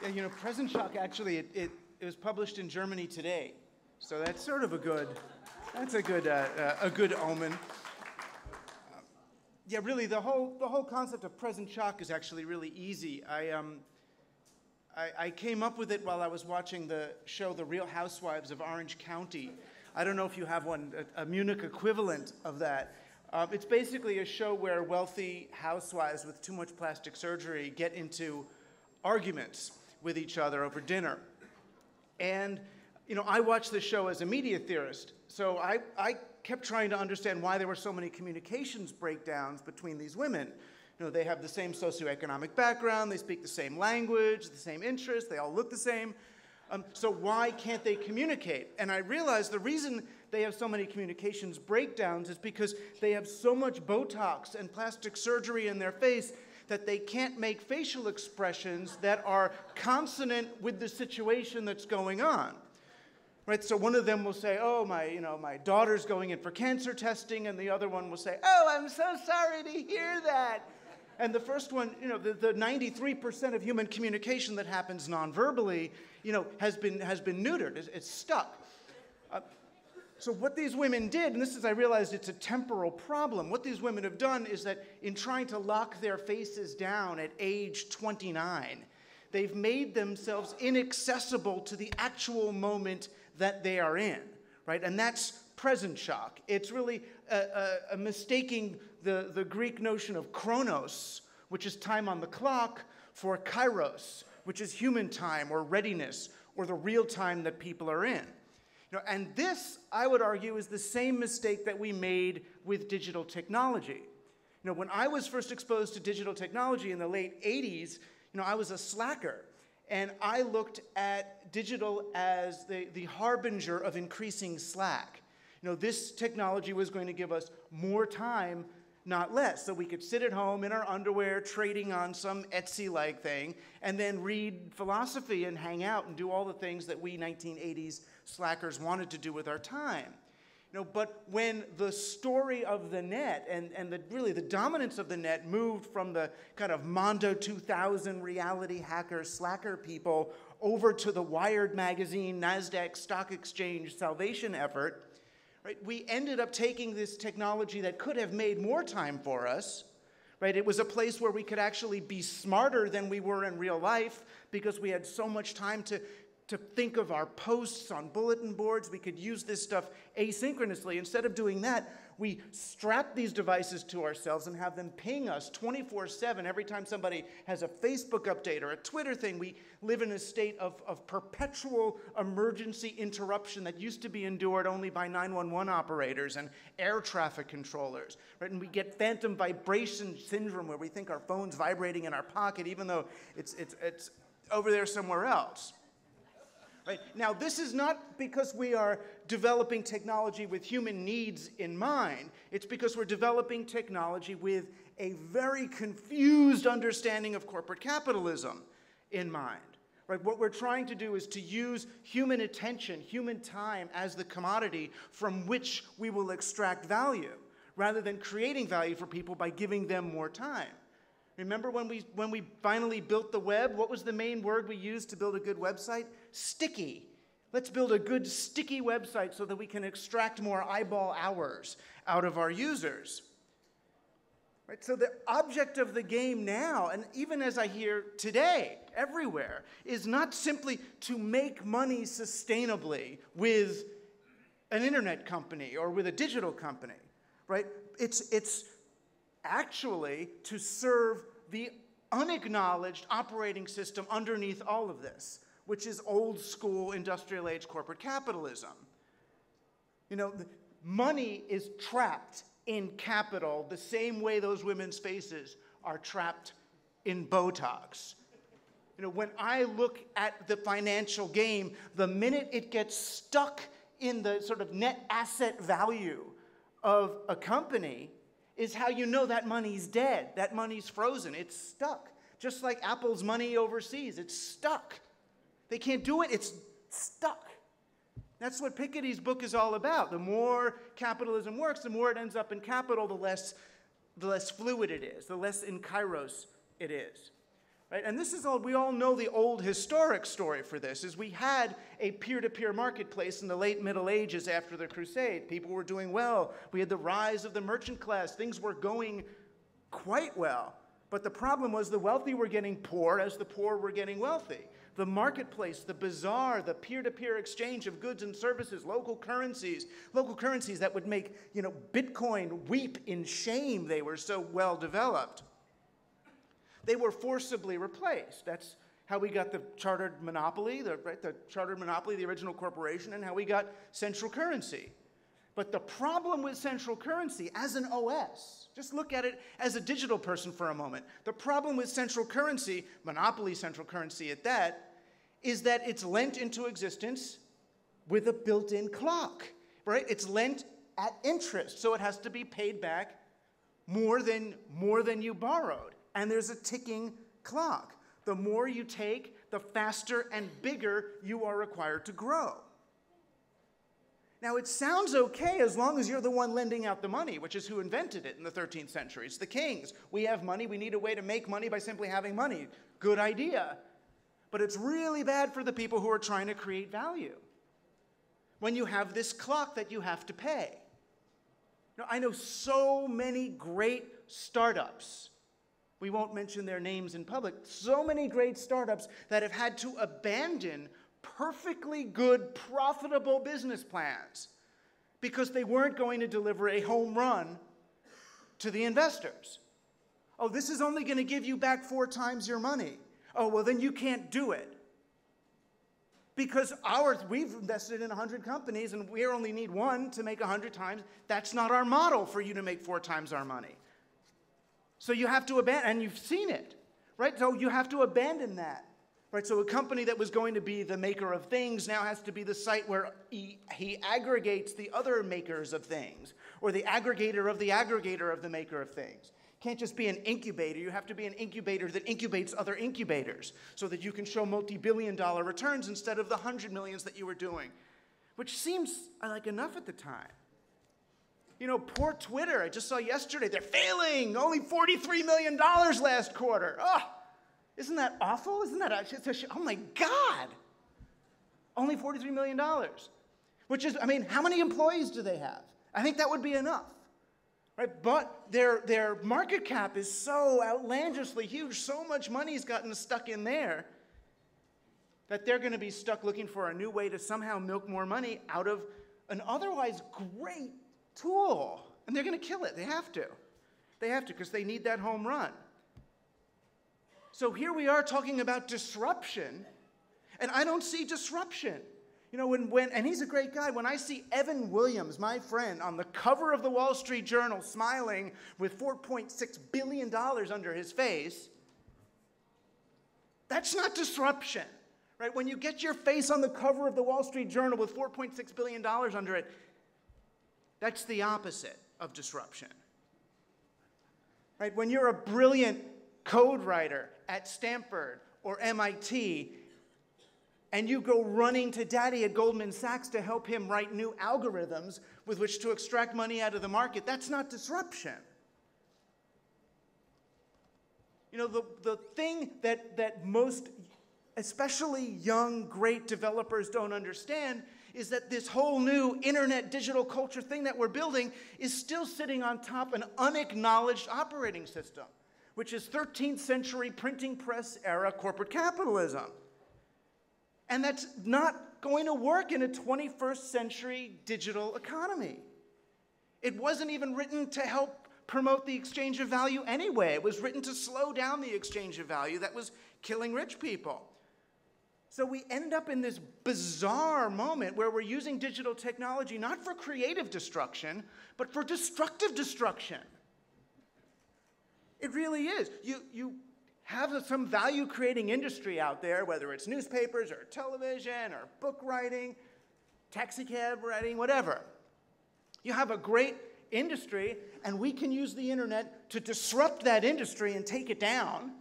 Yeah, you know, Present Shock, actually, it was published in Germany today. So that's sort of a good omen. Yeah, really, the whole concept of present shock is actually really easy. I came up with it while I was watching the show The Real Housewives of Orange County. I don't know if you have one, a Munich equivalent of that. It's basically a show where wealthy housewives with too much plastic surgery get into arguments with each other over dinner. And, you know, I watched this show as a media theorist, so I kept trying to understand why there were so many communications breakdowns between these women. You know, they have the same socioeconomic background, they speak the same language, the same interests, they all look the same. So why can't they communicate? And I realized the reason they have so many communications breakdowns is because they have so much Botox and plastic surgery in their face that they can't make facial expressions that are consonant with the situation that's going on. Right, so one of them will say, oh, my daughter's going in for cancer testing, and the other one will say, oh, I'm so sorry to hear that. And the first one, you know, the 93% of human communication that happens non-verbally, you know, has been neutered, it's stuck. So what these women did, and this is, I realized it's a temporal problem, what these women have done is that in trying to lock their faces down at age 29, they've made themselves inaccessible to the actual moment that they are in, right? And that's present shock. It's really a mistaking the Greek notion of chronos, which is time on the clock, for kairos, which is human time or readiness or the real time that people are in. You know, and this, I would argue, is the same mistake that we made with digital technology. You know, when I was first exposed to digital technology in the late 80s, you know, I was a slacker. And I looked at digital as the harbinger of increasing slack. You know, this technology was going to give us more time, not less. So we could sit at home in our underwear trading on some Etsy-like thing and then read philosophy and hang out and do all the things that we 1980s slackers wanted to do with our time. You know, but when the story of the net and really the dominance of the net moved from the kind of Mondo 2000 reality hacker slacker people over to the Wired magazine, NASDAQ stock exchange salvation effort, right, we ended up taking this technology that could have made more time for us. Right? It was a place where we could actually be smarter than we were in real life because we had so much time to think of our posts on bulletin boards. We could use this stuff asynchronously. Instead of doing that, we strap these devices to ourselves and have them ping us 24/7 every time somebody has a Facebook update or a Twitter thing. We live in a state of perpetual emergency interruption that used to be endured only by 911 operators and air traffic controllers. Right? And we get phantom vibration syndrome where we think our phone's vibrating in our pocket even though it's over there somewhere else. Right. Now, this is not because we are developing technology with human needs in mind. It's because we're developing technology with a very confused understanding of corporate capitalism in mind. Right. What we're trying to do is to use human attention, human time as the commodity from which we will extract value, rather than creating value for people by giving them more time. Remember when we finally built the web, what was the main word we used to build a good website? Sticky. Let's build a good sticky website so that we can extract more eyeball hours out of our users. Right? So the object of the game now, and even as I hear today, everywhere, is not simply to make money sustainably with an internet company or with a digital company. Right? It's actually to serve the unacknowledged operating system underneath all of this, which is old school industrial age corporate capitalism. You know, money is trapped in capital the same way those women's faces are trapped in Botox. You know, when I look at the financial game, the minute it gets stuck in the sort of net asset value of a company, is how you know that money's dead, that money's frozen, it's stuck. Just like Apple's money overseas, it's stuck. They can't do it, it's stuck. That's what Piketty's book is all about. The more capitalism works, the more it ends up in capital, the less fluid it is, the less in kairos it is. right? And this is all, we all know the old historic story for this, is we had a peer-to-peer marketplace in the late Middle Ages after the Crusade. People were doing well. We had the rise of the merchant class. Things were going quite well. But the problem was the wealthy were getting poor as the poor were getting wealthy. The marketplace, the bazaar, the peer-to-peer exchange of goods and services, local currencies that would make, you know, Bitcoin weep in shame. They were so well developed. They were forcibly replaced. That's how we got the chartered monopoly, the chartered monopoly, the original corporation, and how we got central currency. But the problem with central currency as an OS, just look at it as a digital person for a moment. The problem with central currency, monopoly central currency at that, is that it's lent into existence with a built-in clock, right? It's lent at interest, so it has to be paid back more than you borrowed. And there's a ticking clock. The more you take, the faster and bigger you are required to grow. Now, it sounds okay as long as you're the one lending out the money, which is who invented it in the 13th century. It's the kings. We have money. We need a way to make money by simply having money. Good idea. But it's really bad for the people who are trying to create value when you have this clock that you have to pay. Now, I know so many great startups. We won't mention their names in public. So many great startups that have had to abandon perfectly good, profitable business plans because they weren't going to deliver a home run to the investors. Oh, this is only going to give you back 4 times your money. Oh, well, then you can't do it. Because we've invested in 100 companies and we only need 1 to make 100 times. That's not our model for you to make 4 times our money. So you have to abandon, and you've seen it, right? So you have to abandon that. Right, so a company that was going to be the maker of things now has to be the site where he aggregates the other makers of things, or the aggregator of the maker of things. Can't just be an incubator. You have to be an incubator that incubates other incubators so that you can show multi-billion-dollar returns instead of the 100 millions that you were doing, which seems like enough at the time. You know, poor Twitter. I just saw yesterday. They're failing. Only $43 million last quarter. Oh! Isn't that awful? Isn't that oh my God! Only $43 million. Which is, I mean, how many employees do they have? I think that would be enough. Right? But their market cap is so outlandishly huge, so much money's gotten stuck in there, that they're going to be stuck looking for a new way to somehow milk more money out of an otherwise great tool. And they're going to kill it. They have to. They have to because they need that home run. So here we are talking about disruption, and I don't see disruption. You know, and he's a great guy. When I see Evan Williams, my friend, on the cover of the Wall Street Journal smiling with $4.6 billion under his face, that's not disruption, right? When you get your face on the cover of the Wall Street Journal with $4.6 billion under it, that's the opposite of disruption, right? When you're a brilliant code writer at Stanford or MIT, and you go running to daddy at Goldman Sachs to help him write new algorithms with which to extract money out of the market, that's not disruption. You know, the thing that most, especially young, great developers don't understand is that this whole new internet digital culture thing that we're building is still sitting on top of an unacknowledged operating system, which is 13th century printing press era corporate capitalism. And that's not going to work in a 21st century digital economy. It wasn't even written to help promote the exchange of value anyway. It was written to slow down the exchange of value that was killing rich people. So we end up in this bizarre moment where we're using digital technology not for creative destruction, but for destructive destruction. It really is. You have some value-creating industry out there, whether it's newspapers or television or book writing, taxicab writing, whatever. You have a great industry, and we can use the internet to disrupt that industry and take it down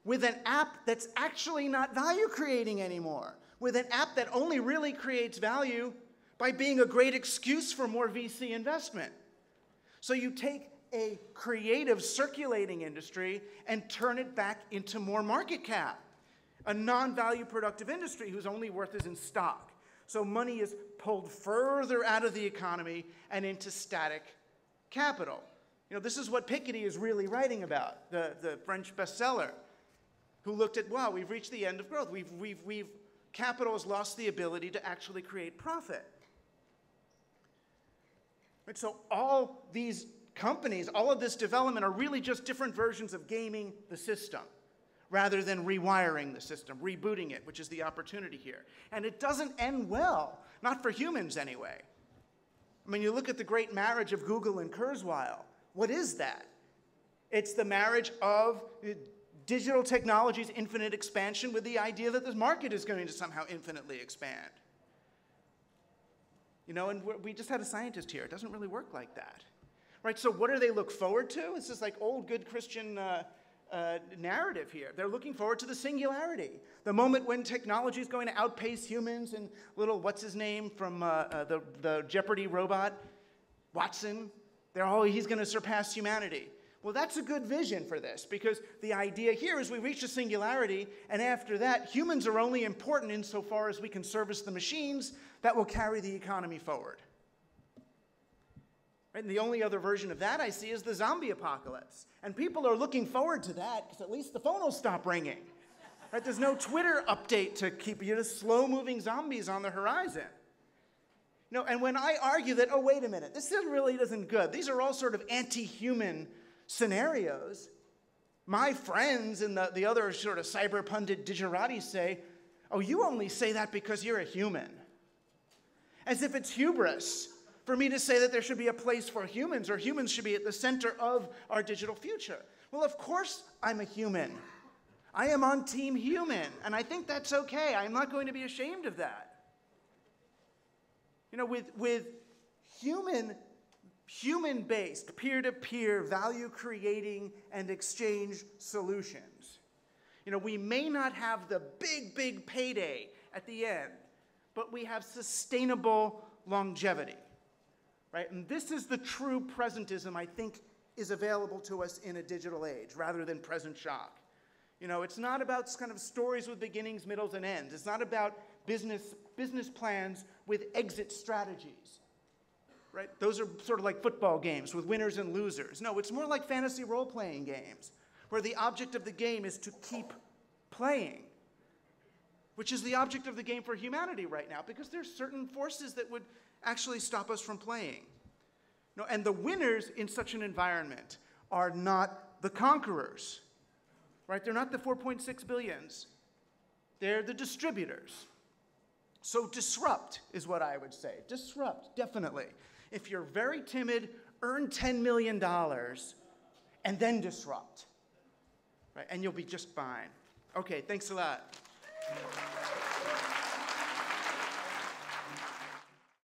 with an app that's actually not value-creating anymore, with an app that only really creates value by being a great excuse for more VC investment. So you take a creative circulating industry and turn it back into more market cap. A non-value productive industry whose only worth is in stock. So money is pulled further out of the economy and into static capital. You know, this is what Piketty is really writing about, the French bestseller, who looked at, wow, we've reached the end of growth. Capital has lost the ability to actually create profit. Right, so all these companies, all of this development are really just different versions of gaming the system, rather than rewiring the system, rebooting it, which is the opportunity here. And it doesn't end well, not for humans anyway. I mean, you look at the great marriage of Google and Kurzweil. What is that? It's the marriage of digital technology's infinite expansion with the idea that the market is going to somehow infinitely expand. You know, and we just had a scientist here. It doesn't really work like that. Right, so what do they look forward to? This is like old, good Christian narrative here. They're looking forward to the singularity, the moment when technology is going to outpace humans, and little, what's his name from the Jeopardy robot, Watson, he's going to surpass humanity. Well, that's a good vision for this, because the idea here is we reach a singularity, and after that, humans are only important insofar as we can service the machines that will carry the economy forward. And the only other version of that I see is the zombie apocalypse. And people are looking forward to that because at least the phone will stop ringing. Right? There's no Twitter update to keep you just slow-moving zombies on the horizon. You know, and when I argue that, oh, wait a minute, this really isn't good. These are all sort of anti-human scenarios. My friends and the other sort of cyber pundit digeratis say, oh, you only say that because you're a human. As if it's hubris for me to say that there should be a place for humans, or humans should be at the center of our digital future. Well, of course I'm a human. I am on team human, and I think that's okay. I'm not going to be ashamed of that. You know, with human-based, peer-to-peer, value-creating and exchange solutions, you know, we may not have the big payday at the end, but we have sustainable longevity. Right? And this is the true presentism I think is available to us in a digital age, rather than present shock. You know, it's not about kind of stories with beginnings, middles, and ends. It's not about business plans with exit strategies. Right? Those are sort of like football games with winners and losers. No, it's more like fantasy role-playing games, where the object of the game is to keep playing, which is the object of the game for humanity right now, because there's certain forces that would actually stop us from playing. No, and the winners in such an environment are not the conquerors, right? They're not the 4.6 billions. They're the distributors. So disrupt is what I would say. Disrupt, definitely. If you're very timid, earn $10 million and then disrupt, right? And you'll be just fine. Okay, thanks a lot.